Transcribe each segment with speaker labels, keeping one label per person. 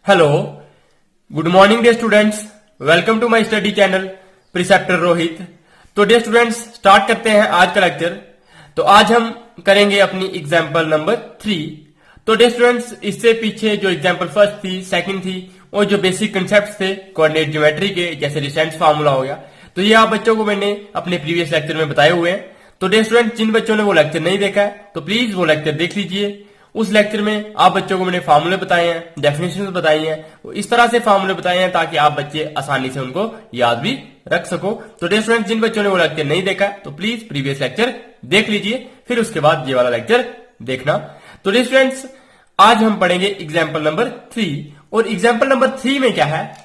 Speaker 1: Hello, good morning dear students. Welcome to my study channel preceptor Rohit. तो dear students start करते हैं आज का लेक्चर। तो आज हम करेंगे अपनी एग्जाम्पल नंबर 3। तो डे स्टूडेंट्स इससे पीछे जो एग्जाम्पल फर्स्ट थी, सेकंड थी, और जो बेसिक कंसेप्ट थे कोऑर्डिनेट ज्योमेट्री के, जैसे डिस्टेंस फार्मूला हो गया, तो ये आप बच्चों को मैंने अपने प्रीवियस लेक्चर में बताए हुए हैं। तो डे स्टूडेंट जिन बच्चों ने वो लेक्चर नहीं देखा है तो प्लीज वो लेक्चर देख लीजिए। उस लेक्चर में आप बच्चों को मैंने फार्मूले बताए हैं, डेफिनेशन बताई हैं, इस तरह से फार्मूले बताए हैं ताकि आप बच्चे आसानी से उनको याद भी रख सको। तो डे स्टूडेंट जिन बच्चों ने वो लेक्चर नहीं देखा तो प्लीज प्रीवियस लेक्चर देख लीजिए, फिर उसके बाद ये वाला लेक्चर देखना। तो डे स्टूडेंट्स आज हम पढ़ेंगे एग्जाम्पल नंबर 3। और एग्जाम्पल नंबर 3 में क्या है?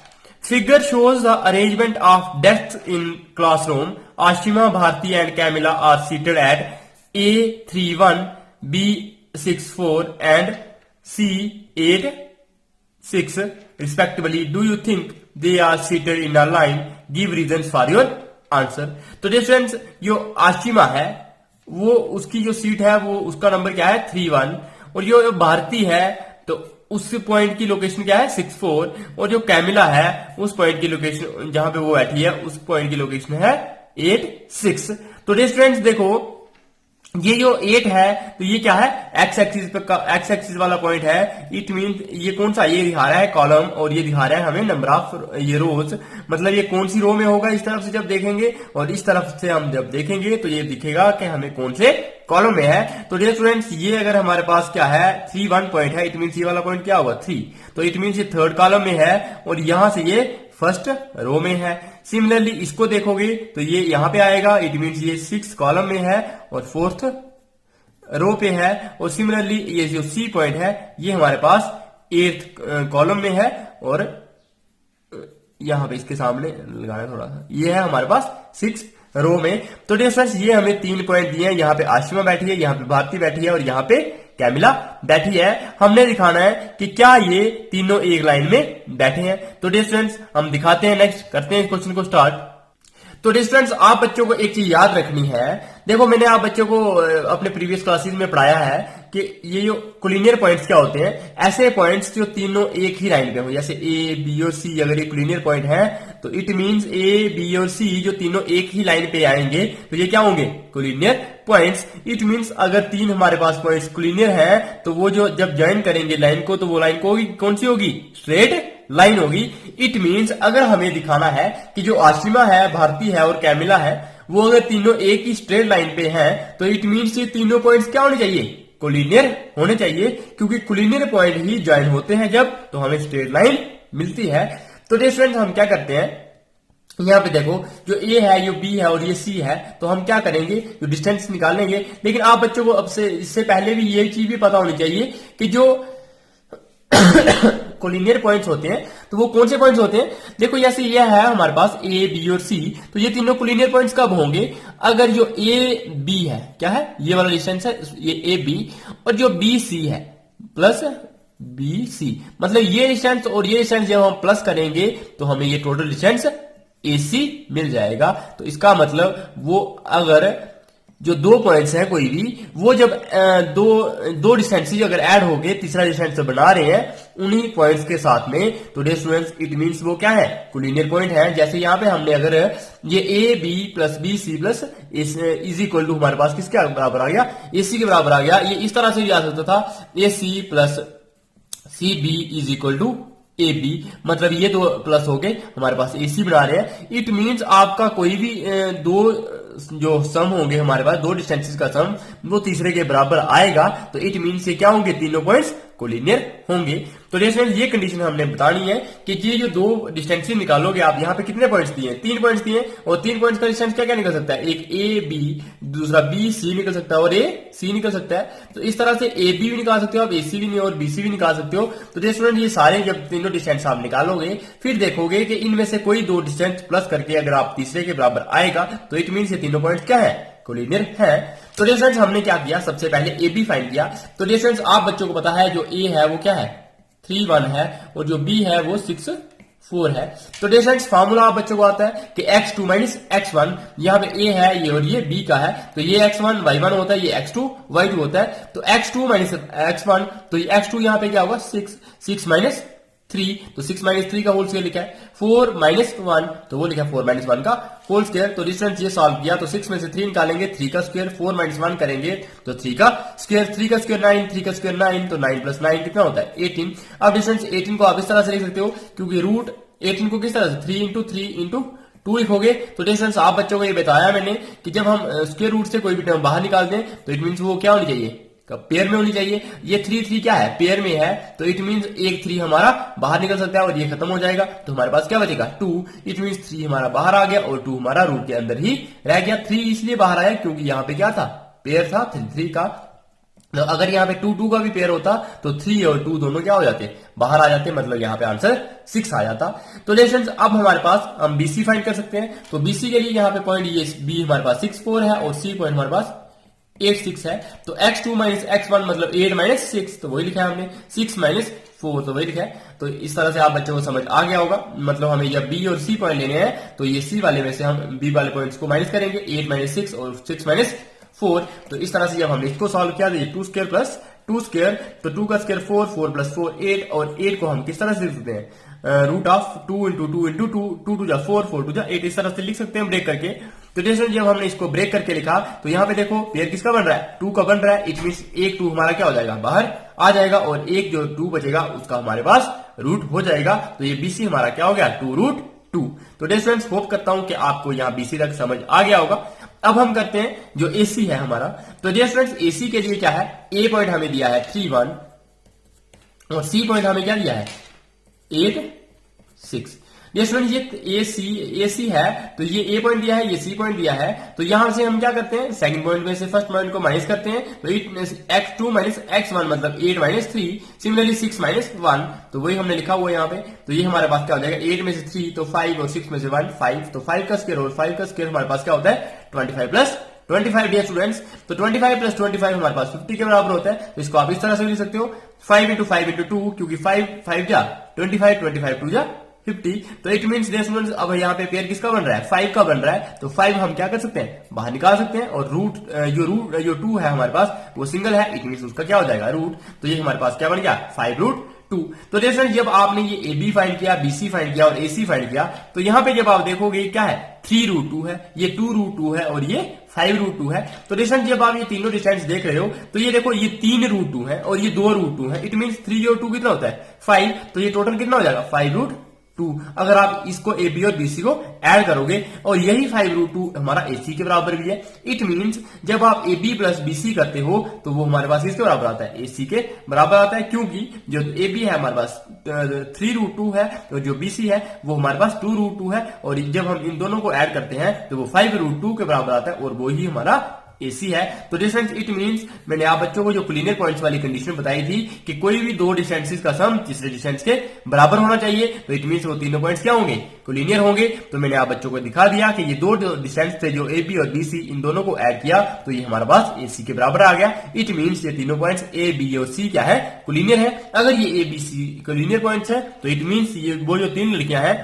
Speaker 1: Figure shows the arrangement of desk in classroom. Ashima, Bharti and Camila are seated at A31, B64 and C86 respectively. Do you think they are seated in a line? Give reasons for your answer. तो dear students जो आशिमा है वो उसकी जो seat है वो उसका number क्या है 31, और जो भारती है तो उस पॉइंट की लोकेशन क्या है 64, और जो कैमिला है उस पॉइंट की लोकेशन जहां पे वो बैठी है उस पॉइंट की लोकेशन है 86। तो डियर स्टूडेंट्स देखो ये जो 8 है तो ये क्या है एक्स एक्सिस पे, एक्स एक्सिस वाला पॉइंट है। इट मीन ये कौन सा, ये दिखा रहा है कॉलम, और ये दिखा रहा है हमें नंबर ऑफ ये रोज। मतलब ये कौन सी रो में होगा इस तरफ से जब देखेंगे, और इस तरफ से हम जब देखेंगे तो ये दिखेगा कि हमें कौन से कॉलम में है। तो डियर स्टूडेंट्स ये अगर हमारे पास क्या है 31 पॉइंट है, इट मीन ये वाला पॉइंट क्या होगा 3, तो इट मीन ये थर्ड कॉलम में है और यहां से ये फर्स्ट रो में है। सिमिलरली इसको देखोगे तो ये यहां पे आएगा, इट मीन ये 6 कॉलम में है और फोर्थ रो पे है। और सिमिलरली ये जो सी पॉइंट है ये हमारे पास 8th कॉलम में है, और यहां पे इसके सामने लगाना थोड़ा सा, ये है हमारे पास 6 रो में। तो डियर फ्रेंड्स ये हमें 3 पॉइंट दिए हैं, यहाँ पे आशिमा बैठी है, यहाँ पे भारती बैठी है और यहाँ पे कैमिला बैठी है। हमने दिखाना है कि क्या ये तीनों एक लाइन में बैठे हैं। तो डियर फ्रेंड्स हम दिखाते हैं, नेक्स्ट करते हैं इस क्वेश्चन को स्टार्ट। तो डियर फ्रेंड्स आप बच्चों को एक चीज याद रखनी है। देखो मैंने आप बच्चों को अपने प्रीवियस क्लासेस में पढ़ाया है कि ये जो कोलिनियर पॉइंट्स क्या होते हैं, ऐसे पॉइंट्स जो तीनों एक ही लाइन पे हो, जैसे ए बी और सी अगर ये कोलिनियर पॉइंट है तो इट मींस ए बी और सी जो तीनों एक ही लाइन पे आएंगे तो ये क्या होंगे कोलिनियर पॉइंट्स। इट मींस अगर 3 हमारे पास पॉइंट्स कोलिनियर हैं तो वो जो जब ज्वाइन करेंगे लाइन को तो वो लाइन को कौन सी होगी, स्ट्रेट लाइन होगी। इट मींस अगर हमें दिखाना है कि जो आशिमा है, भारती है और कैमिला है वो अगर तीनों एक ही स्ट्रेट लाइन पे हैं तो इट मींस ये तीनों पॉइंट्स क्या होने चाहिए, कोलिनियर होने चाहिए, क्योंकि कोलिनियर पॉइंट ही ज्वाइन होते हैं जब तो हमें स्ट्रेट लाइन मिलती है। तो डियर फ्रेंड्स हम क्या करते हैं, यहाँ पे देखो जो ए है, ये बी है और ये सी है, तो हम क्या करेंगे जो डिस्टेंस निकालेंगे। लेकिन आप बच्चों को अब से इससे पहले भी ये चीज भी पता होनी चाहिए कि जो कोलिनियर पॉइंट्स होते हैं तो वो कौन से पॉइंट्स होते हैं। देखो जैसे ये है हमारे पास ए बी और सी, तो ये तीनों कोलिनियर पॉइंट्स कब होंगे, अगर जो ए बी है, क्या है ये वाला डिस्टेंस है ये ए बी, और जो बी सी है प्लस बी सी, मतलब ये डिस्टेंस और ये डिस्टेंस जब हम प्लस करेंगे तो हमें ये टोटल डिस्टेंस ए सी मिल जाएगा। तो इसका मतलब वो अगर जो 2 पॉइंट्स हैं कोई भी, वो जब दो डिस्टेंसेज अगर ऐड हो गए तीसरा डिस्टेंस बना रहे हैं उन्हीं पॉइंट्स के साथ में, तो डियर स्टूडेंट्स इट मींस वो क्या है कोलिनियर पॉइंट है। जैसे यहां पे हमने अगर ये A B plus B C plus is equal to हमारे पास किसके बराबर आ गया, ए सी के बराबर आ गया। ये इस तरह से भी आ सकता था A C plus C B is equal to A B, मतलब ये 2 प्लस हो गए हमारे पास ए सी बना रहे हैं। इट मींस आपका कोई भी 2 जो सम होंगे हमारे पास 2 डिस्टेंसेस का सम वो तीसरे के बराबर आएगा, तो इट मींस ये क्या होंगे तीनों पॉइंट्स कोलिनियर होंगे। तो डियर ये कंडीशन हमने बतानी है कि ये जो 2 डिस्टेंसेस निकालोगे आप, यहाँ पे कितने पॉइंट्स दिए, 3 पॉइंट्स दिए, और 3 पॉइंट्स का डिस्टेंस क्या क्या निकल सकता है, एक ए बी, दूसरा बी सी निकल सकता है और ए सी निकल सकता है। तो इस तरह से ए बी भी निकाल सकते हो आप, ए सी भी और बी सी भी निकाल सकते हो। तो डियर स्टूडेंट ये सारे जब तीनों डिस्टेंस आप निकालोगे फिर देखोगे कि इनमें से कोई 2 डिस्टेंस प्लस करके अगर आप तीसरे के बराबर आएगा तो इट मीन ये तीनों पॉइंट क्या है कोलिनियर है। तो डियर फ्रेंड्स हमने क्या किया, सबसे पहले ए बी फाइंड किया। तो डियर फ्रेंड्स आप बच्चों को पता है जो ए है वो क्या है 31 है और जो बी है वो 64 है। तो डियर फ्रेंड्स फार्मूला आप बच्चों को आता है कि x2 माइनस x1, यहाँ पे ए है ये और ये बी का है, तो ये x1 y1 होता है, ये x2 y2 होता है। तो x2 माइनस x1, तो ये x2 यहाँ पे क्या होगा 6 माइनस 3, तो 6 माइनस 3 का होल स्क्वायर लिखा है। 4 माइनस 1, तो वो लिखा है 4 माइनस 1 का होल स्क्वायर। तो डिस्टेंस ये सॉल्व किया, तो 6 में से 3 निकालेंगे, 3 का स्क्वायर, 4 माइनस 1 करेंगे तो 3 का स्क्वायर, 3 का स्क्वायर 9, 3 का स्क्वायर 9, तो 9 प्लस 9 कितना होता है 18। अब डिस्टेंस 18 को आप इस तरह से लिख सकते हो, क्योंकि रूट 18 को किस तरह से 3 इंटू 3 इंटू 2 लिखोगे। तो डिस्टेंस आप बच्चों को ये बताया मैंने कि जब हम स्क्वायर रूट से कोई भी टर्म बाहर निकालते हैं तो इट मीन्स वो क्या होनी चाहिए, पेयर में होनी चाहिए। ये 3 क्या है, पेयर में है, तो इट मीन्स एक 3 हमारा बाहर निकल सकता है और ये खत्म हो जाएगा, तो हमारे पास क्या बचेगा 2। इट मीन्स 3 हमारा बाहर आ गया और 2 हमारा रूट के अंदर ही रह गया। 3 इसलिए बाहर आया क्योंकि यहाँ पे क्या था, पेयर था 3 का। तो अगर यहाँ पे 2 का भी पेयर होता तो 3 और 2 दोनों क्या हो जाते, बाहर आ जाते, मतलब यहाँ पे आंसर 6 आ जाता। तो लेसन अब हमारे पास हम BC फाइंड कर सकते हैं। तो BC के लिए यहाँ पे पॉइंट ये B हमारे पास 6 4 है और C पॉइंट हमारे पास 8 6 है। तो x2 माइनस x1 मतलब 8 माइनस 6, तो वही लिखा है हमने। 6 माइनस 4, तो वही लिखा है। तो इस तरह से आप बच्चों को समझ आ गया होगा। मतलब हमें जब B और C पॉइंट लेने हैं तो ये C वाले में से हम B वाले पॉइंट्स को माइनस करेंगे, 8 माइनस 6 और 6 माइनस 4। तो इस तरह से जब हमने इसको सॉल्व किया तो ये 2 स्क्वायर प्लस 2 स्क्वायर, तो 2 का स्क्वायर 4, 4 प्लस 4 8, और 8 को हम किस तरह से लिख सकते हैं, root of 2 into 2 into 2, 2 two जा 4, 4 टू जा 8, इस तरह से लिख सकते हैं ब्रेक करके। तो जैसे जब हमने इसको ब्रेक करके लिखा तो यहाँ पे देखो पेयर किसका बन रहा है, 2 का बन रहा है। इट मीन्स एक 2 हमारा क्या हो जाएगा, बाहर आ जाएगा, और एक जो 2 बचेगा उसका हमारे पास रूट हो जाएगा। तो ये BC हमारा क्या हो गया 2 रूट 2। तो डियर स्टूडेंट्स होप करता हूं कि आपको यहाँ BC तक समझ आ गया होगा। अब हम करते हैं जो AC है हमारा। तो डियर स्टूडेंट्स AC के लिए क्या है, A पॉइंट हमें दिया है 3 1 और C पॉइंट हमें क्या दिया है 8 6। ये स्टूडेंट ये AC है, तो ये A पॉइंट दिया है, ये C पॉइंट दिया है। तो यहां से हम क्या करते हैं, सेकंड पॉइंट में से फर्स्ट पॉइंट को माइनस करते हैं। तो x2 माइनस x1 मतलब 8 माइनस 3, सिमिलरली 6 माइनस 1, तो वही हमने लिखा हुआ है यहाँ पे। तो ये हमारे पास क्या हो जाएगा, 8 में से 3 तो 5 और 6 में से 1 5, तो 5 का स्क्वायर और 5 का स्क्वायर हमारे पास क्या होता है 25 प्लस 25। डियर स्टूडेंट्स तो 25 प्लस 25 हमारे पास 50 के बराबर होता है। तो इसको आप इस तरह से लिख सकते हो 5 इंटू 5 इंटू 2, क्योंकि 5 जा 25, 25 2 जा 50। तो इट मीन्स डियर स्टूडेंट्स अब यहाँ पे पेयर किसका बन रहा है, 5 का बन रहा है। तो 5 हम क्या कर सकते हैं, बाहर निकाल सकते हैं, और रूट जो 2 है हमारे पास वो सिंगल है, इट मीन्स उसका क्या हो जाएगा रूट। तो ये हमारे पास क्या बन गया 5 रूट 2। तो डियर स्टूडेंट्स जब आपने ये AB फाइंड किया, BC फाइंड किया और AC फाइंड किया, तो यहाँ पे जब आप देखोगे क्या है 3 रूट 2 है, ये 2 रूट 2 है और ये 5 रूट 2 है। तो डिस्टेंस जब आप ये तीनों डिस्टेंस देख रहे हो तो ये देखो ये 3 रूट 2 है और ये 2 रूट 2 है। इट मीन्स 3 और 2 कितना होता है 5, तो ये टोटल कितना हो जाएगा 5 रूट 2। अगर आप इसको AB और BC को ऐड करोगे और यही 5 रूट 2 हमारा AC के बराबर भी है। इट मीन्स जब आप AB प्लस BC करते हो तो वो हमारे पास किसके बराबर आता है, AC के बराबर आता है, क्योंकि जो AB है हमारे पास 3 रूट 2 है और जो BC है वो हमारे पास 2 रूट 2 है, और जब हम इन दोनों को ऐड करते हैं तो वो 5 रूट 2 के बराबर आता है, और वो ही हमारा AC है। तो डिस्टेंस इट मींस मैंने आप बच्चों को जो कोलिनियर पॉइंट्स वाली कंडीशन बताई थी कि कोई भी दो डिस्टेंसेस का सम तीसरे डिस्टेंस के बराबर होना चाहिए, तो इट मींस वो तीनों पॉइंट्स क्या होंगे, कोलिनियर होंगे। तो मैंने आप बच्चों को दिखा दिया कि ये दो डिस्टेंस थे जो AB और BC, इन दोनों को ऐड किया तो ये हमारे पास AC के बराबर आ गया। इट मींस ये तीनों पॉइंट्स A, B और C क्या है, कोलिनियर है। अगर ये A, B, C collinear points है तो इट मींस ये वो जो तीन लड़कियां हैं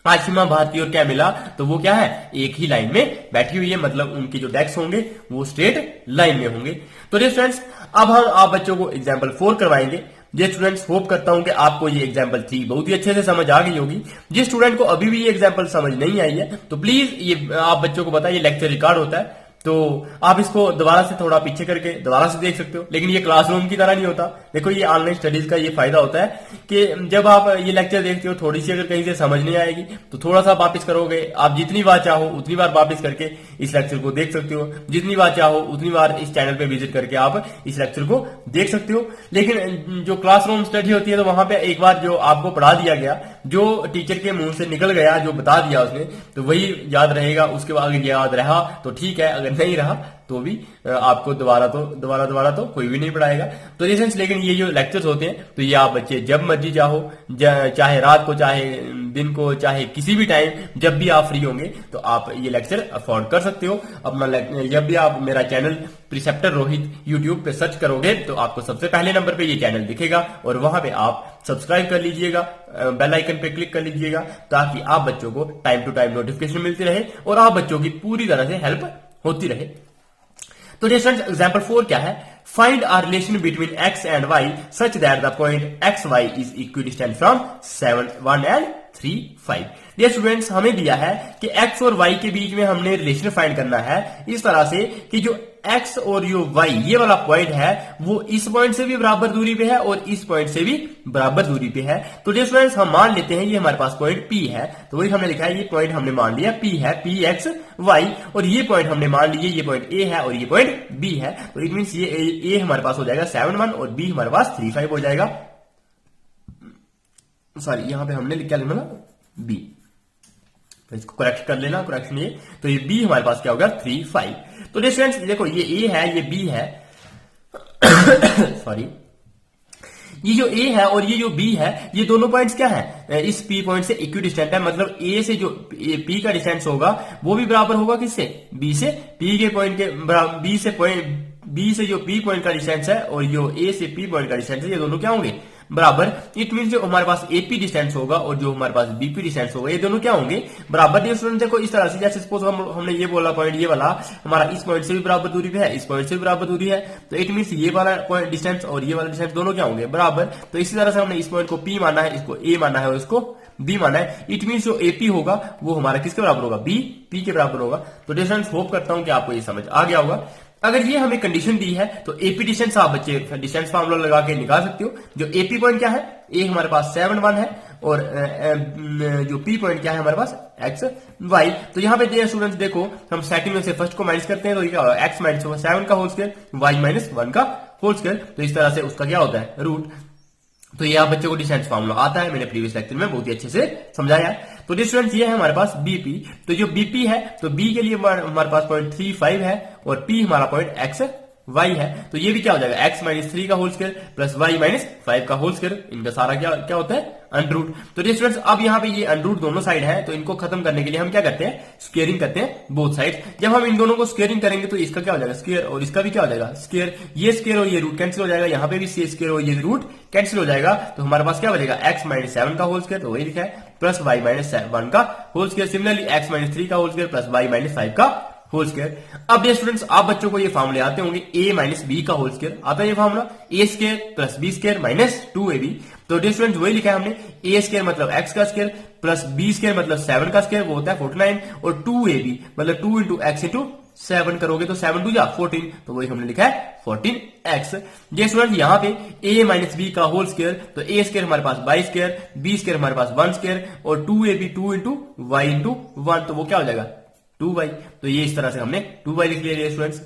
Speaker 1: आशिमा, भारती और कैमिला, तो वो क्या है एक ही लाइन में बैठी हुई है, मतलब उनके जो डेस्क होंगे वो स्ट्रेट लाइन में होंगे। तो डियर स्टूडेंट्स अब हम आप बच्चों को एग्जांपल 4 करवाएंगे। डियर स्टूडेंट्स होप करता हूं कि आपको ये एग्जांपल 3 बहुत ही अच्छे से समझ आ गई होगी। जिस स्टूडेंट को अभी भी ये एग्जांपल समझ नहीं आई है तो प्लीज ये आप बच्चों को बताइए, लेक्चर रिकॉर्ड होता है तो आप इसको दोबारा से थोड़ा पीछे करके दोबारा से देख सकते हो। लेकिन ये क्लासरूम की तरह नहीं होता। देखो ये ऑनलाइन स्टडीज का ये फायदा होता है कि जब आप ये लेक्चर देखते हो थोड़ी सी अगर कहीं से समझ नहीं आएगी तो थोड़ा सा वापस करोगे, आप जितनी बार चाहो उतनी बार वापस करके इस लेक्चर को देख सकते हो, जितनी बार चाहो उतनी बार इस चैनल पे विजिट करके आप इस लेक्चर को देख सकते हो। लेकिन जो क्लासरूम स्टडी होती है तो वहां पे एक बार जो आपको पढ़ा दिया गया, जो टीचर के मुंह से निकल गया, जो बता दिया उसने, तो वही याद रहेगा। उसके बाद अगर याद रहा तो ठीक है, अगर नहीं रहा तो भी आपको दोबारा तो कोई भी नहीं पढ़ाएगा। तो लेकिन ये जो लेक्चर्स होते हैं तो ये आप बच्चे जब मर्जी चाहो, चाहे रात को, चाहे दिन को, चाहे किसी भी टाइम, जब भी आप फ्री होंगे तो आप ये लेक्चर अफोर्ड कर सकते हो अपना। जब भी आप मेरा चैनल प्रिसेप्टर रोहित यूट्यूब पे सर्च करोगे तो आपको सबसे पहले नंबर पे ये चैनल दिखेगा और वहां पे आप सब्सक्राइब कर लीजिएगा, बेल आइकन पे क्लिक कर लीजिएगा, ताकि आप बच्चों को टाइम टू टाइम नोटिफिकेशन मिलती रहे और आप बच्चों की पूरी तरह से हेल्प होती रहे। तो स्टूडेंट्स एग्जांपल 4 क्या है, find a relation between x and y such that the point X Y is equidistant from 7 1 and 3 5। Dear students हमें दिया है कि x और y के बीच में हमने रिलेशन फाइंड करना है इस तरह से कि जो x और जो y ये वाला पॉइंट है वो इस पॉइंट से भी बराबर दूरी पे है और इस पॉइंट से भी बराबर दूरी पे है। तो डियर स्टूडेंट्स हम मान लेते हैं ये हमारे पास पॉइंट P है, तो वही हमने लिखा है ये पॉइंट हमने मान लिया P है, P x y, और ये पॉइंट हमने मान लिए ये पॉइंट A है और ये पॉइंट B है। तो इट मींस ये A हमारे पास हो जाएगा 7 1 और B हमारे पास 3 5 हो जाएगा। सॉरी यहां पे हमने क्या लिखा ना B, तो इसको करेक्ट कर लेना, करेक्शन ये, तो ये B हमारे पास क्या होगा 3 5। तो डियर स्टूडेंट्स देखो ये A है ये B है सॉरी ये जो A है और ये जो B है ये दोनों पॉइंट्स क्या है, इस P पॉइंट से इक्विडिस्टेंट है, मतलब A से जो P का डिस्टेंस होगा वो भी बराबर होगा किससे, B से। P के पॉइंट के B से जो P पॉइंट का डिस्टेंस है और जो A से P पॉइंट का डिस्टेंस है ये दोनों क्या होंगे बराबर। इट मीन जो हमारे पास AP डिस्टेंस होगा और जो हमारे पास BP डिस्टेंस होगा ये दोनों क्या होंगे बराबर। डियर स्टूडेंट देखो इस तरह से, जैसे सपोज हमने ये बोला पॉइंट ये वाला हमारा इस पॉइंट से भी बराबर दूरी पे है, इस पॉइंट से भी बराबर दूरी है, तो इट मीन ये वाला पॉइंट डिस्टेंस और ये वाला डिस्टेंस दोनों क्या होंगे बराबर। तो इसी तरह से हमने इस पॉइंट को P माना है, इसको A माना है और इसको B माना है। इट मीन जो AP होगा वो हमारा किसके बराबर होगा, P के बराबर होगा। तो डियर स्टूडेंट्स होप करता हूं कि आपको ये समझ आ गया होगा। अगर ये हमें कंडीशन दी है तो AP डिस्टेंस आप बच्चे डिस्टेंस फार्मूला लगा के निकाल सकते हो। जो AP पॉइंट क्या है, A हमारे पास 7 1 है और जो P पॉइंट क्या है हमारे पास x y। तो यहाँ पे डियर स्टूडेंट्स देखो हम सेकंड में से फर्स्ट को माइनस करते हैं तो ये क्या होगा x माइनस 7 का होल स्क्वायर y माइनस 1 का होल स्क्वायर। तो इस तरह से उसका क्या होता है रूट। तो ये आप बच्चों को डिस्टेंस फार्मूला आता है, मैंने प्रीवियस लेक्चर में बहुत ही अच्छे से समझाया है। तो डिस्टेंस ये है हमारे पास BP, तो जो BP है तो B के लिए हमारे पास पॉइंट 3 5 है और P हमारा पॉइंट x y है। तो ये भी क्या हो जाएगा x माइनस 3 का whole square plus y minus 5 का होल स्क्वायर, इनका सारा क्या होता है अंडर रूट। तो डिस्टेंस अब यहाँ पे ये अंडर रूट दोनों साइड है, तो इनको खत्म करने के लिए हम क्या करते हैं स्क्वेयरिंग करते हैं बोथ साइड। जब हम इन दोनों को स्क्वेयरिंग करेंगे तो इसका क्या हो जाएगा स्क्वेयर और इसका भी क्या हो जाएगा स्क्वेयर, ये स्क्वेयर और ये रूट कैंसिल हो जाएगा, यहाँ पे भी स्क्वेयर और ये रूट कैंसिल हो जाएगा। तो हमारे पास क्या बचेगा x माइनस 7 का होल स्क्वायर, तो वही लिखा है, प्लस y माइनस 1 का whole square, similarly x minus 3 का whole square plus y minus 5 का होल स्क्वायर। अब ये स्टूडेंट्स आप बच्चों को ये फार्मूले आते होंगे a माइनस b का होल स्क्वायर आता है, ये formula a square plus b square minus 2ab। तो डिस्टेंस वही लिखा है हमने, a स्क्वायर मतलब x का स्क्वायर प्लस b स्क्वायर मतलब 7 का स्क्वायर वो होता है 49 और 2ab मतलब 2 इंटू x इंटू 7 करोगे तो 7 2 जा 14, तो वही हमने लिखा है 14x। ये स्टूडेंट यहाँ पे a माइनस b का होल स्क्वायर, तो a स्क्वायर हमारे पास y स्क्वायर, b स्क्वायर हमारे पास 1 स्क्वायर और 2ab 2 इंटू y इंटू 1, तो वो क्या हो जाएगा 2y। तो ये इस तरह से हमने 2y लिख लिया स्टूडेंट्स।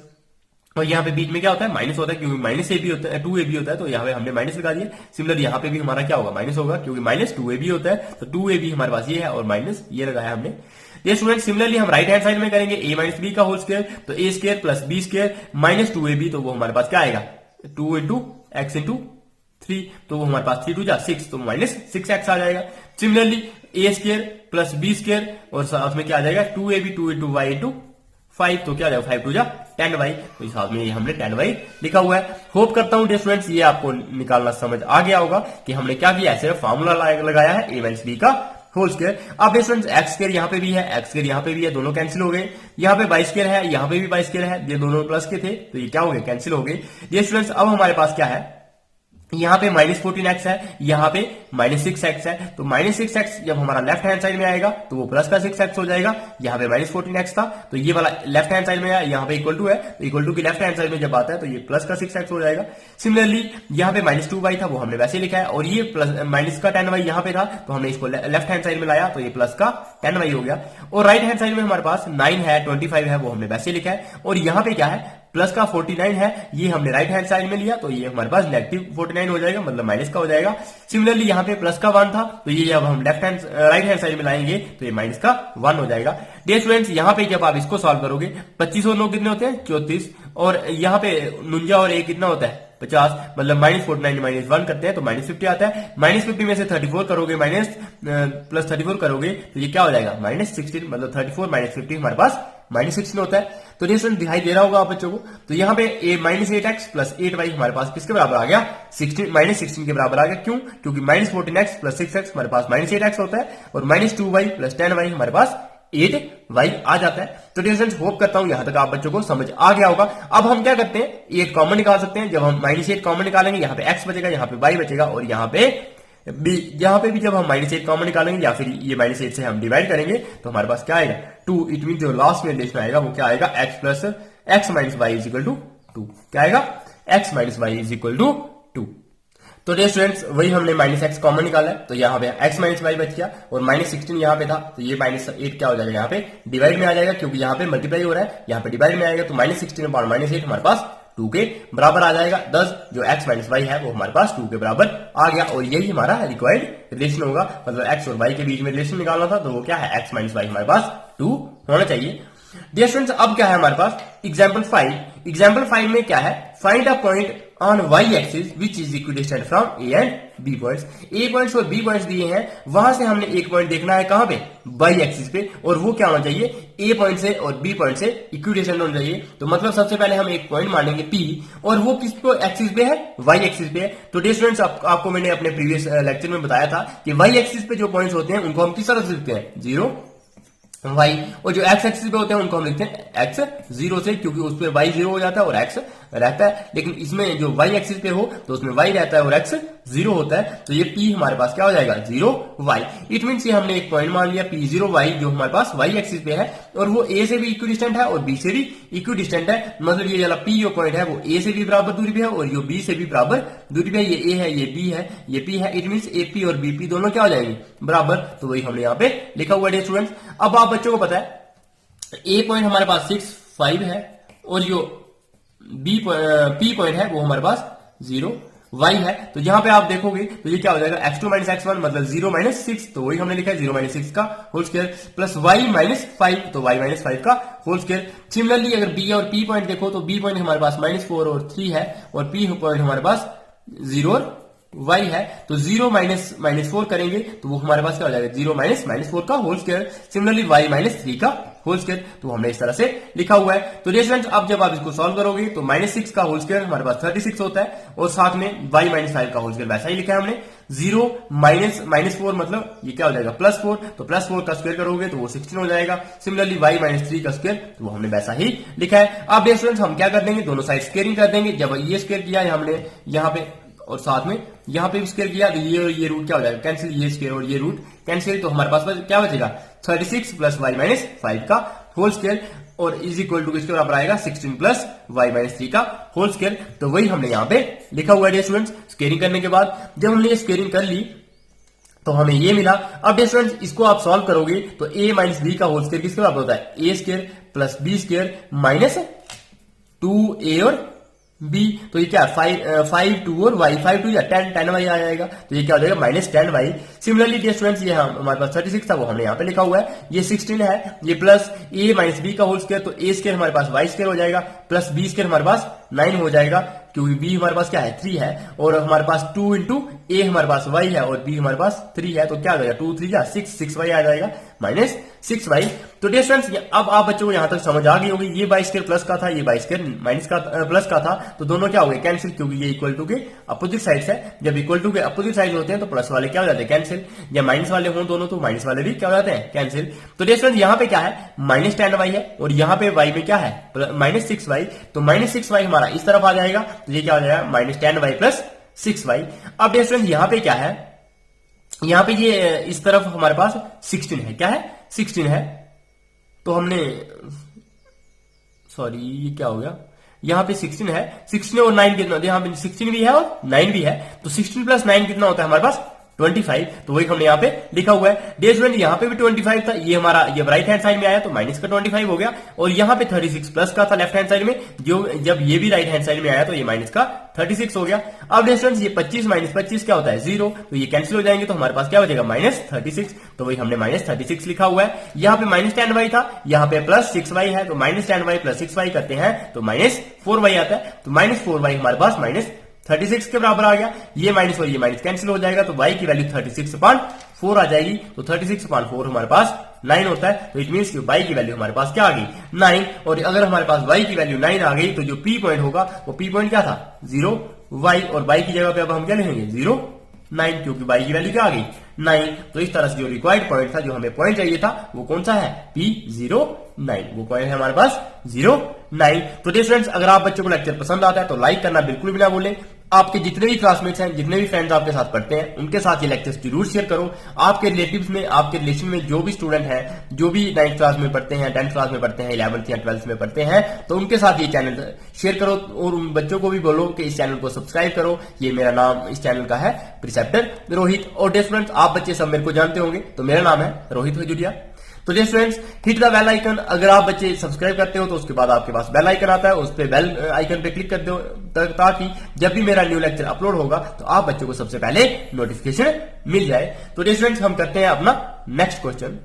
Speaker 1: और यहाँ पे बीच में क्या होता है माइनस होता है, क्योंकि माइनस ए बी होता है 2ab होता है, तो यहाँ पे हमने माइनस लगा दिया। सिमिलर यहाँ पे भी हमारा क्या होगा माइनस होगा, क्योंकि माइनस 2ab होता है, तो 2ab हमारे पास ये है और माइनस ये लगाया हमने। ये स्टूडेंट सिमिलरली हम राइट हैंड साइड में करेंगे a माइनस बी का होल स्क्वायर, तो a square plus b square minus 2ab, तो वो हमारे पास क्या आएगा 2 इंटू x इंटू 3, तो वो हमारे पास 3 2 जा 6, तो माइनस 6x आ जाएगा। Similarly a square plus b square और साथ में क्या आ जाएगा 2ab 2 इंटू y इंटू 5, तो क्या आ जाएगा 5 2 जा 10y, तो इस हाथ में हमने 10y लिखा हुआ है। होप करता हूं डियर स्टूडेंट्स ये आपको निकालना समझ आ गया होगा कि हमने क्या किया है, सिर्फ फार्मूला लगाया है a माइनस b का होल स्क्वायर। अब स्टूडेंट्स एक्स स्क्वायर यहाँ पे भी है, एक्स स्क्वायर यहाँ पे भी है, दोनों कैंसिल हो गए। यहाँ पे बाई स्क्वायर है, यहाँ पे भी बाई स्क्वायर है, ये दोनों प्लस के थे, तो ये क्या हो गए कैंसिल हो गए। ये स्टूडेंट्स अब हमारे पास क्या है, यहाँ पे माइनस 14x है, यहाँ पे माइनस 6x है, तो माइनस 6x जब हमारा लेफ्ट हैंड साइड में आएगा तो वो प्लस का 6x हो जाएगा। यहाँ पे माइनस 14x था, तो ये वाला लेफ्ट हैंड साइड में है, यहाँ पे इक्वल टू है, तो इक्वल टू की लेफ्ट हैंड साइड में जब आता है तो ये प्लस का 6x हो जाएगा। सिमिलरली यहाँ पे माइनस 2y था, वो हमने वैसे लिखा है, और ये प्लस माइनस का 10y यहाँ पे था, तो हमने इसको लेफ्ट हैंड साइड में लाया, तो ये प्लस का 10y हो गया। और राइट हैंड साइड में हमारे पास 9 है 25 है, वो हमने वैसे लिखा है, और यहाँ पे क्या है प्लस का 49 है, ये हमने राइट हैंड साइड में लिया, तो ये हमारे पास नेगेटिव 49 हो जाएगा, मतलब माइनस का हो जाएगा। सिमिलरली यहाँ पे प्लस का 1 था, तो ये जब हम राइट हैंड साइड में लाएंगे तो ये माइनस का 1 हो जाएगा। डियर स्टूडेंट्स यहाँ पे जब आप इसको सॉल्व करोगे 25 और 9 कितने होते हैं 34, और यहाँ पे 49 और 1 कितना होता है 50, मतलब माइनस 49 माइनस 1 करते हैं तो माइनस 50 आता है। माइनस 50 में से 34 करोगे माइनस प्लस 34 करोगे तो ये क्या हो जाएगा माइनस 16, मतलब 34 माइनस 50 हमारे पास माइनस 16 होता है। तो डिस्टेंस दिखाई दे रहा होगा आप बच्चों को। तो यहाँ पे माइनस 8x प्लस 8y हमारे पास किसके बराबर आ गया 16 माइनस 16 के बराबर आ गया। क्यों? क्योंकि माइनस 14x प्लस 6x हमारे पास माइनस 8x होता है, और माइनस 2y प्लस 10y हमारे पास 8y आ जाता है। तो डियर फ्रेंड्स होप करता हूं यहां तक आप बच्चों को समझ आ गया होगा। अब हम क्या करते हैं 8 कॉमन निकाल सकते हैं। जब हम -8 कॉमन निकालेंगे यहाँ पे x बचेगा, यहाँ पे y बचेगा और यहाँ पे भी जब हम -8 कॉमन निकालेंगे या फिर ये -8 से हम डिवाइड करेंगे तो हमारे पास क्या आएगा 2। इट मीन जो लास्ट में रिलेशन आएगा वो क्या आएगा x minus y is equal to 2। क्या आएगा x minus y is equal to 2। तो डियर स्टूडेंट्स वही हमने -x कॉमन निकाला है, तो यहाँ पे x माइनस y बच गया और -16 यहाँ पे था, तो ये -8 क्या हो जाएगा यहाँ पे डिवाइड में आ जाएगा, क्योंकि यहाँ पे मल्टीप्लाई हो रहा है, यहाँ पे डिवाइड में आएगा। तो -16 अपॉन -8 हमारे पास 2 के बराबर आ जाएगा। 10 जो x माइनस y है वो हमारे पास 2 के बराबर आ गया और यही हमारा रिक्वायर्ड रिलेशन होगा। मतलब x और y के बीच में रिलेशन निकालना था, तो वो क्या है x माइनस y हमारे पास 2 होना चाहिए। डियर स्टूडेंट्स अब क्या है हमारे पास एग्जाम्पल 5। एग्जाम्पल 5 में क्या है find a point on y axis which is equidistant from a and b points. a points और b पॉइंट्स दिए हैं, वहां से हमने एक पॉइंट देखना है कहां पे y एक्सिस पे, और वो क्या होना चाहिए a पॉइंट से और b पॉइंट से इक्विडिस्टेंट होना चाहिए। तो मतलब सबसे पहले हम एक पॉइंट मानेंगे p और वो किस पे एक्सिस पे है y एक्सिस पे है। तो डियर स्टूडेंट्स आपको मैंने अपने प्रीवियस लेक्चर में बताया था कि y एक्सिस पे जो पॉइंट्स होते हैं उनको हम किस तरह से लिखते हैं 0 y, और जो x एक्सिस पे होते हैं उनको हम लिखते हैं x 0 से, क्योंकि उस पे y 0 हो जाता है और x रहता है। लेकिन इसमें जो y एक्सिस पे हो तो उसमें y रहता है और x 0 होता है, तो ये p हमारे पास क्या हो जाएगा 0y। इट मीन्स ये हमने एक पॉइंट मान लिया p0y जो हमारे पास y एक्सिस पे है और वो a से भी इक्विडिस्टेंट है और b से भी इक्विडिस्टेंट है। मतलब ये वाला p जो पॉइंट है वो a से भी बराबर दूरी पे है और ये b से भी बराबर दूरी पे है। ये a है, ये b है, ये p है। इट मीन्स AP और BP दोनों क्या हो जाएंगे बराबर, तो वही हमने यहाँ पे लिखा हुआ है स्टूडेंट्स। अब आप बच्चों को पता है a पॉइंट हमारे पास 6 5 है और जो p पॉइंट है वो हमारे पास 0 y है। तो यहां पे आप देखोगे तो ये क्या हो जाएगा x2 माइनस x1 मतलब 0 माइनस 6, तो वही हमने लिखा है 0 माइनस 6 का whole square plus y minus 5, तो y माइनस 5 का होल स्क्वायर। सिमिलरली अगर b और p पॉइंट देखो तो b पॉइंट हमारे पास -4 और 3 है और p पॉइंट हमारे पास 0 और y है। तो 0 माइनस 4 करेंगे तो वो हमारे पास क्या हो जाएगा 0 माइनस 4 का whole square. Similarly y minus 3 का होल स्क्वायर, तो हमने इस तरह से लिखा हुआ है। तो स्टूडेंट्स अब जब आप इसको सॉल्व करोगे तो -6 का होल स्क्वायर हमारे पास 36 होता है और साथ में y माइनस 5 का होल स्क्वायर वैसा ही लिखा है हमने। 0 माइनस 4 मतलब ये क्या हो जाएगा +4, तो +4 का स्क्वायर करोगे तो वो 16 हो जाएगा। सिमिलरली y माइनस 3 का स्क्वायर, तो वो हमने वैसा ही लिखा है। अब स्टूडेंट्स हम क्या कर देंगे दोनों साइड स्क्वायरिंग कर देंगे। जब ये स्क्वायर किया हमने यहाँ पे और साथ में यहाँ पे भी स्क्वायर किया तो ये रूट क्या हो जाएगा कैंसिल, ये स्क्वायर और ये रूट कैंसिल, तो हमारे पास क्या बचेगा 36 प्लस y माइनस 5 का होल स्क्वायर और इज इक्वल टू किसके बराबर आएगा 16 प्लस y माइनस 3 का होल स्क्वायर। तो वही हमने यहाँ पे लिखा हुआ है स्टूडेंट्स। स्क्वायरिंग करने के बाद जब हमने ये स्क्वायरिंग कर ली तो हमें ये मिला। अब स्टूडेंट्स इसको आप सॉल्व करोगे तो a माइनस b का होल स्क्वायर किसके बराबर होता है a square plus b square minus 2a और b, तो ये क्या 5 2 और y 5 2 या 10 y आ जाएगा, तो ये क्या हो जाएगा -10y। सिमिलरली डियर स्टूडेंट्स ये हमारे पास 36 था वो हमने यहाँ पे लिखा हुआ है, ये 16 है, ये प्लस a माइनस b का होल स्क्वायर, तो a स्क्वायर हमारे पास y स्क्वायर हो जाएगा प्लस b स्क्वायर हमारे पास 9 हो जाएगा, क्योंकि b हमारे पास क्या है 3 है और हमारे पास 2 इंटू a हमारे पास y है और b हमारे पास 3 है, तो क्या आ जाएगा 2 3 या 6y आ जाएगा -6y। तो डियर स्टूडेंट्स अब आप बच्चों को यहां तक समझ आ गई होगी। ये y स्क्वायर प्लस का था, ये y स्क्वायर माइनस का प्लस का था, तो दोनों क्या हो गए कैंसिल, क्योंकि ये इक्वल टू के अपोजिट साइड्स है। जब इक्वल टू के अपोजिट साइड होते हैं तो प्लस वाले क्या हो जाते हैं कैंसिल, या माइनस वाले हों दोनों तो माइनस वाले भी क्या हो जाते हैं कैंसिल। तो डियर स्टूडेंट्स यहाँ पे क्या है -10y है और यहाँ पे y में क्या है -6y, तो -6y हमारा इस तरफ आ जाएगा, तो ये क्या हो जाएगा -10y प्लस 6y। अब डियर स्टूडेंट्स यहाँ पे क्या है, यहाँ पे ये इस तरफ हमारे पास 16 है, क्या है 16 है, तो हमने सॉरी ये क्या हो गया, यहाँ पे 16 है, 16 और 9 कितना, यहाँ पे 16 भी है और 9 भी है, तो 16 प्लस 9 कितना होता है हमारे पास 25, तो वही हमने यहाँ पे लिखा हुआ है। डियर स्टूडेंट यहाँ पे भी 25 था, ये हमारा ये राइट हैंड साइड में आया तो माइनस का 25 हो गया, और यहाँ पे 36 प्लस का था लेफ्ट हैंड साइड में, जो जब ये भी राइट हैंड साइड में आया तो ये माइनस का 36 हो गया। अब डियर स्टूडेंट ये 25 माइनस 25 क्या होता है 0, तो ये कैंसिल हो जाएंगे, तो हमारे पास क्या बचेगा -36, तो वही हमने -36 लिखा हुआ है। यहाँ पे -10y था, यहाँ पे प्लस 6y है, तो -10y प्लस 6y करते हैं तो -4y आता है, तो -4y हमारे पास -36 के बराबर आ गया। ये माइनस और ये माइनस कैंसिल हो जाएगा, तो y की वैल्यू 36/4 आ जाएगी, तो 36/4 हमारे पास 9 होता है, तो इट मीन्स कि y की वैल्यू हमारे पास क्या आ गई 9। और अगर हमारे पास y की वैल्यू 9 आ गई तो जो p पॉइंट होगा वो p पॉइंट क्या था 0 y, और y की जगह पे अब हम क्या लिखेंगे 0 9, क्योंकि y की वैल्यू क्या आ गई 9। तो इस तरह से जो रिक्वायर्ड पॉइंट था, जो हमें पॉइंट चाहिए था, वो कौन सा है, P09, वो पॉइंट है हमारे पास 09। तो डियर स्टूडेंट्स, अगर आप बच्चों को लेक्चर पसंद आता है तो लाइक करना बिल्कुल भी ना भूलें। आपके जितने भी क्लासमेट्स हैं, जितने भी फ्रेंड्स आपके साथ पढ़ते हैं, उनके साथ ये लेक्चर्स जरूर शेयर करो। आपके रिलेटिव्स में, आपके रिलेशन में जो भी स्टूडेंट हैं, जो भी 9th क्लास में पढ़ते हैं, 10th क्लास में पढ़ते हैं, 11th या 12th में पढ़ते हैं, तो उनके साथ ये चैनल शेयर करो और उन बच्चों को भी बोलो कि इस चैनल को सब्सक्राइब करो। ये मेरा नाम इस चैनल का है प्रिसेप्टर रोहित। और डियर स्टूडेंट्स, आप बच्चे सब मेरे को जानते होंगे, तो मेरा नाम है रोहित हजूरिया। तो dear students, hit the bell icon. अगर आप बच्चे सब्सक्राइब करते हो तो उसके बाद आपके पास बेल आइकन आता है, उस पे बेल आइकन पे क्लिक कर दो, ताकि जब भी मेरा न्यू लेक्चर अपलोड होगा तो आप बच्चों को सबसे पहले नोटिफिकेशन मिल जाए। तो डियर स्टूडेंट्स, हम करते हैं अपना नेक्स्ट क्वेश्चन।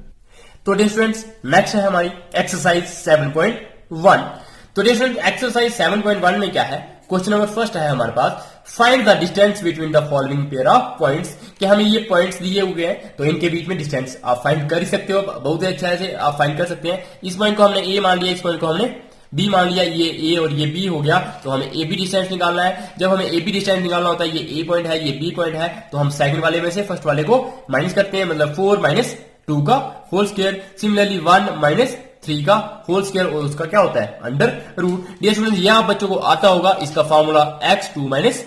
Speaker 1: तो डियर स्टूडेंट्स, नेक्स्ट है हमारी एक्सरसाइज 7.1। तो डियर स्टूडेंट्स, एक्सरसाइज 7.1 में क्या है, क्वेश्चन नंबर फर्स्ट है हमारे पास, find the distance between the following pair of points. कि हमें ये पॉइंट्स दिए हुए हैं, तो इनके बीच में डिस्टेंस आप फाइंड कर ही सकते हो, बहुत ही अच्छा से आप फाइंड कर सकते हैं। इस पॉइंट को हमने ए मान लिया, इस पॉइंट को हमने बी मान लिया, ये ए और ये बी हो गया, तो हमें ए बी डिस्टेंस निकालना है। जब हमें ए बी डिस्टेंस निकालना होता है, ये ए पॉइंट है, ये बी पॉइंट है, तो हम सेकंड वाले में से फर्स्ट वाले को माइनस करते हैं, मतलब 4 माइनस 2 का होल स्क्वायर। सिमिलरली 1 माइनस 3 का होल स्क्वायर, और उसका क्या होता है, अंडर रूट। डियर स्टूडेंट्स, यह आप बच्चों को आता होगा, इसका फॉर्मूला x2 माइनस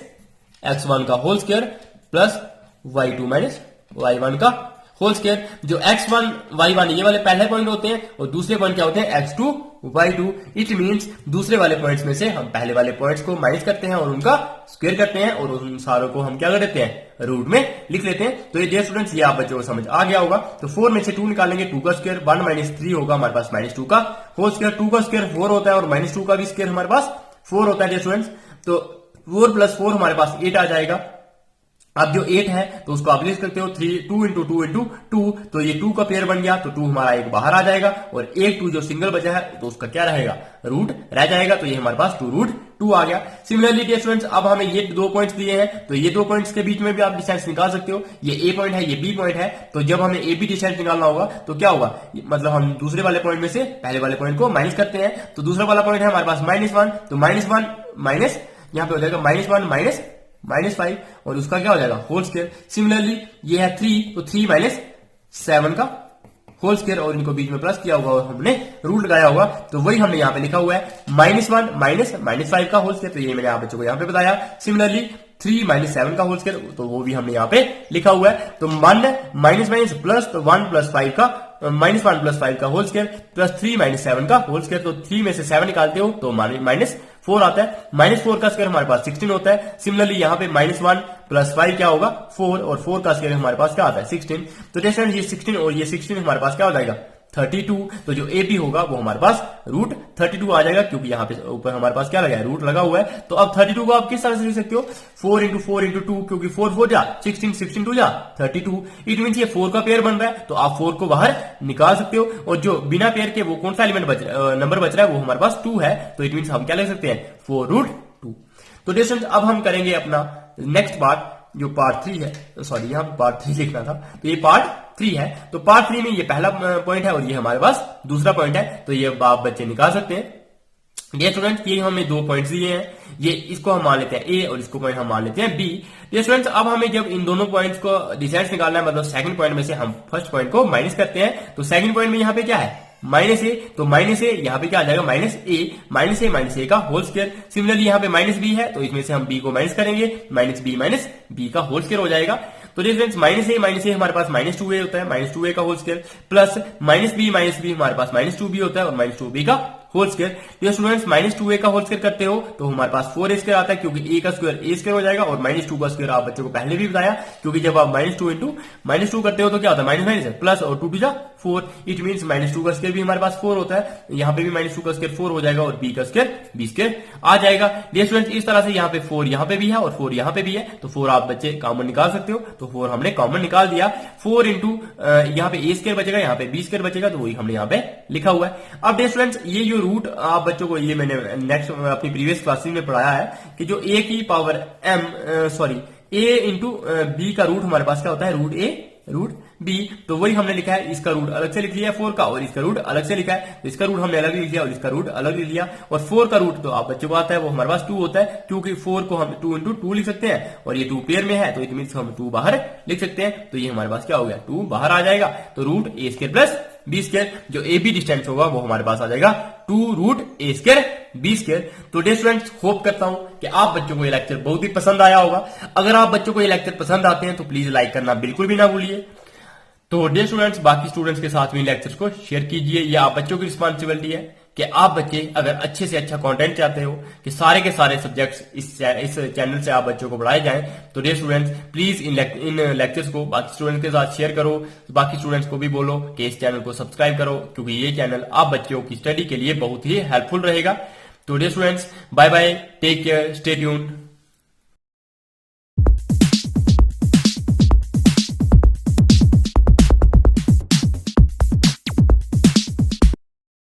Speaker 1: x1 का whole square plus y2 minus y1 का होल स्क्वायर। जो x1 y1 ये वाले पहले पॉइंट होते हैं, और दूसरे पॉइंट क्या होते हैं, x2 y2। इट मींस दूसरे वाले पॉइंट्स में से हम पहले वाले पॉइंट्स को माइनस करते हैं और उनका स्क्वायर करते हैं, और उन सारों को हम क्या कर देते हैं, रूट में लिख लेते हैं। तो ये डियर स्टूडेंट्स, ये आप बच्चों को समझ आ गया होगा। तो 4 में से 2 निकालेंगे, 2 का स्क्वायर, 1 माइनस 3 होगा हमारे पास माइनस 2 का होल स्क्वायर। 2 का स्क्वायर 4 होता है और माइनस 2 का भी स्क्वायर हमारे पास 4 होता है डियर स्टूडेंट्स। तो 4 प्लस 4 हमारे पास 8 आ जाएगा। अब जो 8 है तो उसको आप लिख सकते हो 2 इंटू 2 इंटू 2, तो ये 2 का पेयर बन गया, तो 2 हमारा एक बाहर आ जाएगा, और एक 2 जो सिंगल बचा है तो उसका क्या रहेगा, रूट रह जाएगा। तो ये हमारे पास 2 रूट 2 आ गया। सिमिलरली डियर स्टूडेंट्स, अब हमें ये 2 पॉइंट्स दिए हैं, तो ये 2 पॉइंट्स के बीच में भी आप डिस्टेंस निकाल सकते हो। ये ए पॉइंट है, ये बी पॉइंट है, तो जब हमें ए बी डिस्टेंस निकालना होगा तो क्या होगा, मतलब हम दूसरे वाले पॉइंट में से पहले वाले पॉइंट को माइनस करते हैं। तो दूसरा वाला पॉइंट है हमारे पास -1, तो -1 माइनस यहाँ पे हो जाएगा -1 माइनस 5, और उसका क्या हो जाएगा, होल स्क्वायर। सिमिलरली ये है 3, तो 3 माइनस 7 का होल स्क्वायर, और इनको बीच में प्लस किया होगा और हमने रूट लगाया होगा, तो वही हमने यहाँ पे लिखा हुआ है -1 माइनस 5 का होल स्क्वायर। तो ये मैंने आप बच्चों को यहाँ पे बताया। सिमिलरली 3 माइनस 7 का होल स्क्वायर, तो वो भी हमने यहाँ पे लिखा हुआ है। तो माइनस प्लस, तो 1 प्लस 5 का -1 प्लस 5 का होल स्क्वायर प्लस 3 माइनस 7 का होल स्क्वायर। तो 3 में से 7 निकालते हो तो -4 आता है। -4 का स्क्वायर हमारे पास 16 होता है। सिमिलरली यहाँ पे -1 प्लस 5 क्या होगा, 4, और 4 का स्क्वायर हमारे पास क्या आता है, 16। तो जैसे ये 16 और ये 16 हमारे पास क्या हो जाएगा, 32। तो जो ए बी होगा वो हमारे पास रूट 32 आ जाएगा, क्योंकि यहाँ पे ऊपर हमारे पास क्या लगा है, रूट लगा हुआ है। तो अब 32 को आप किस तरह से लिख सकते हो, 4 इंटू 4 इंटू 2, क्योंकि 4 4 जा 16, 16 2 जा 32। इट मीन ये 4 का पेयर बन रहा है, तो आप 4 को बाहर निकाल सकते हो। और जो बिना पेयर के वो कौन सा एलिमेंट नंबर बच रहा है, वो हमारे पास 2 है। तो इट मीन हम क्या लिख सकते हैं, 4 रूट 2। तो डिस्टेंस, अब हम करेंगे अपना नेक्स्ट पार्ट, जो पार्ट 3 है, सॉरी यहाँ पे पार्ट 3 लिखना था, तो ये पार्ट 3 है। तो पार्ट 3 में ये पहला पॉइंट है और ये हमारे पास दूसरा पॉइंट है, तो ये आप बच्चे निकाल सकते हैं। डियर स्टूडेंट्स, ये हमें 2 पॉइंट्स दिए हैं, ये इसको हम मान लेते हैं ए और इसको पॉइंट हम मान लेते हैं बी। डियर स्टूडेंट्स, अब हमें जब इन दोनों पॉइंट्स को डिस्टेंस निकालना है, मतलब सेकंड पॉइंट में से हम फर्स्ट पॉइंट को माइनस करते हैं, तो सेकंड पॉइंट में यहाँ पे क्या है, माइनस ए, तो माइनस ए यहाँ पे क्या आ जाएगा, माइनस ए का होल स्क्वायर। सिमिलरली यहाँ पे माइनस बी है, तो इसमें से हम बी को माइनस करेंगे, माइनस बी का होल स्क्वायर हो जाएगा। तो डिफरेंस माइनस ए हमारे पास -2a होता है, -2a का whole square, plus minus B हमारे पास -2b होता है, और -2b का होल स्क्वायर। तो स्टूडेंट्स -2a का होल स्क्वायर करते हो तो हमारे पास 4a स्क्वायर आता है, क्योंकि a का स्क्वायर a स्क्वायर हो जाएगा, और -2 का स्क्वायर आप बच्चों को पहले भी बताया, क्योंकि जब आप -2 इंटू -2 करते हो तो क्या होता है, माइनस प्लस, और 2 2 जा 4। इट मीन्स -2 का स्क्वायर भी हमारे पास 4 होता है, यहाँ पे भी -2 का स्क्वायर 4 हो जाएगा, और b का स्क्वायर b स्क्वायर आ जाएगा। डियर स्टूडेंट्स, इस तरह से यहाँ पे 4 यहाँ पे भी है और 4 यहाँ पे भी है, तो 4 आप बच्चे कॉमन निकाल सकते हो, तो 4 हमने कॉमन निकाल दिया। 4 इंटू यहाँ पे a स्क्वायर बचेगा, यहाँ पे b स्क्वायर बचेगा, तो वही हमने यहाँ पे लिखा हुआ है। अब डियर स्टूडेंट्स, ये जो रूट आप बच्चों को, ये मैंने नेक्स्ट अपनी प्रीवियस क्लासेस में पढ़ाया है कि जो a की पावर a इंटू बी का रूट हमारे पास क्या होता है, रूट बी, तो वही हमने लिखा है, इसका रूट अलग से लिख लिया 4 का और इसका रूट अलग से लिखा है, तो इसका रूट हमने अलग लिख लिया और इसका रूट अलग लिख लिया। और 4 का रूट तो आप बच्चों को आता है, वो हमारे पास 2 होता है, क्योंकि 4 को हम 2 इंटू 2 लिख सकते हैं और ये 2 पेयर में है, तो इट मीन्स हम 2 बाहर लिख सकते हैं, तो ये हमारे पास क्या हो गया, 2 बाहर आ जाएगा। तो रूट ए स्क्वायर प्लस बी स्क्वायर, जो ए बी डिस्टेंस होगा वो हमारे पास आ जाएगा 2 रूट ए स्क्वायर बी स्क्वायर। तो डियर स्टूडेंट्स, होप करता हूं कि आप बच्चों को ये लेक्चर बहुत ही पसंद आया होगा। अगर आप बच्चों को ये लेक्चर पसंद आते हैं तो प्लीज लाइक करना बिल्कुल भी ना भूलिए। तो डियर स्टूडेंट्स, बाकी स्टूडेंट्स के साथ भी लेक्चर्स को शेयर कीजिए, ये आप बच्चों की रिस्पॉन्सिबिलिटी है कि आप बच्चे अगर अच्छे से अच्छा कंटेंट चाहते हो कि सारे के सारे सब्जेक्ट्स इस चैनल से आप बच्चों को पढ़ाए जाएं, तो डियर स्टूडेंट्स प्लीज इन लेक्चर्स को बाकी स्टूडेंट्स के साथ शेयर करो, बाकी स्टूडेंट्स को भी बोलो कि इस चैनल को सब्सक्राइब करो, क्योंकि ये चैनल आप बच्चों की स्टडी के लिए बहुत ही हेल्पफुल रहेगा। तो dear students, bye bye, take care, stay tuned.